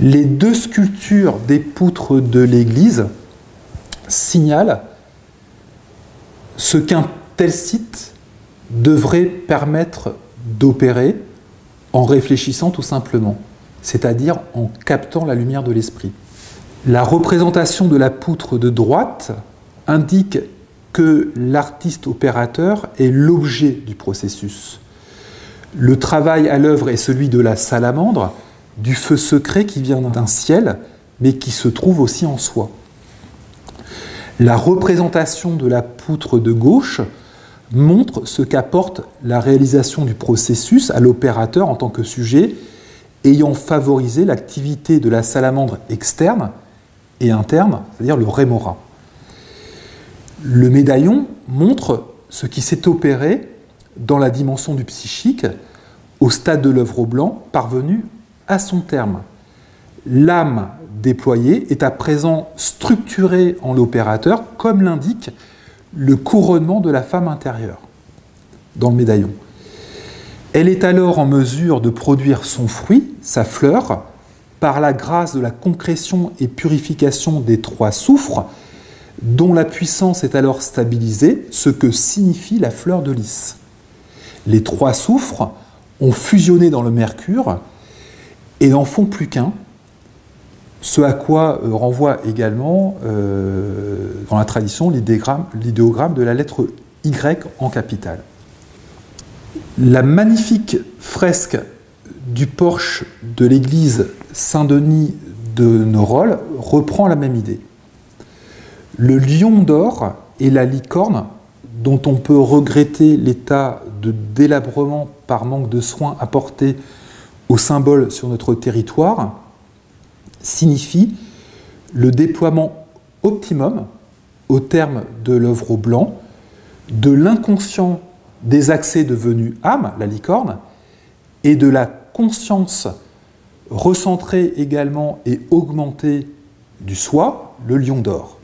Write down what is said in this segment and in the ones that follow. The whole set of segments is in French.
Les deux sculptures des poutres de l'église signalent ce qu'un tel site devrait permettre d'opérer en réfléchissant tout simplement, c'est-à-dire en captant la lumière de l'esprit. La représentation de la poutre de droite indique que l'artiste opérateur est l'objet du processus. Le travail à l'œuvre est celui de la salamandre, du feu secret qui vient d'un ciel, mais qui se trouve aussi en soi. La représentation de la poutre de gauche montre ce qu'apporte la réalisation du processus à l'opérateur en tant que sujet, ayant favorisé l'activité de la salamandre externe et interne, c'est-à-dire le rémora. Le médaillon montre ce qui s'est opéré dans la dimension du psychique au stade de l'œuvre au blanc, parvenu à son terme. L'âme déployée est à présent structurée en l'opérateur, comme l'indique le couronnement de la femme intérieure dans le médaillon. Elle est alors en mesure de produire son fruit, sa fleur, par la grâce de la concrétion et purification des trois soufres, dont la puissance est alors stabilisée, ce que signifie la fleur de lys. Les trois soufres ont fusionné dans le mercure et n'en font plus qu'un, ce à quoi renvoie également dans la tradition l'idéogramme de la lettre Y en capitale. La magnifique fresque du porche de l'église Saint-Denis de Norol reprend la même idée. Le lion d'or et la licorne, dont on peut regretter l'état de délabrement par manque de soins apportés aux symboles sur notre territoire, signifie le déploiement optimum, au terme de l'œuvre au blanc, de l'inconscient des accès devenus âme, la licorne, et de la conscience recentrée également et augmentée du soi, le lion d'or.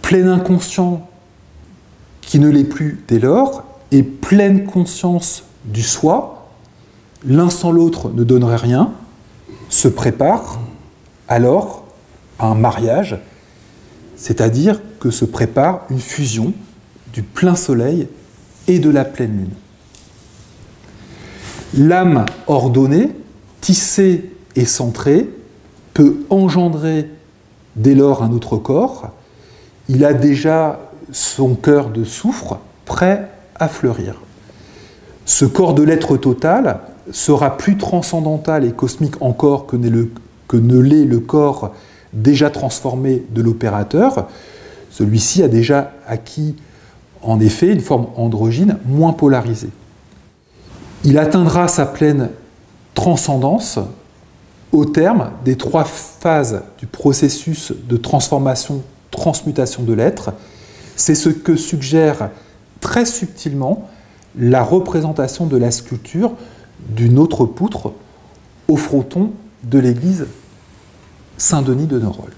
Plein inconscient qui ne l'est plus dès lors, et pleine conscience du soi, l'un sans l'autre ne donnerait rien, se prépare alors à un mariage, c'est-à-dire que se prépare une fusion du plein soleil et de la pleine lune. L'âme ordonnée, tissée et centrée, peut engendrer dès lors un autre corps. Il a déjà son cœur de soufre prêt à fleurir. Ce corps de l'être total sera plus transcendantal et cosmique encore que ne l'est le corps déjà transformé de l'opérateur. Celui-ci a déjà acquis en effet une forme androgyne moins polarisée. Il atteindra sa pleine transcendance au terme des trois phases du processus de transformation-transmutation de l'être. C'est ce que suggère très subtilement la représentation de la sculpture d'une autre poutre au fronton de l'église Saint-Denis de Norol.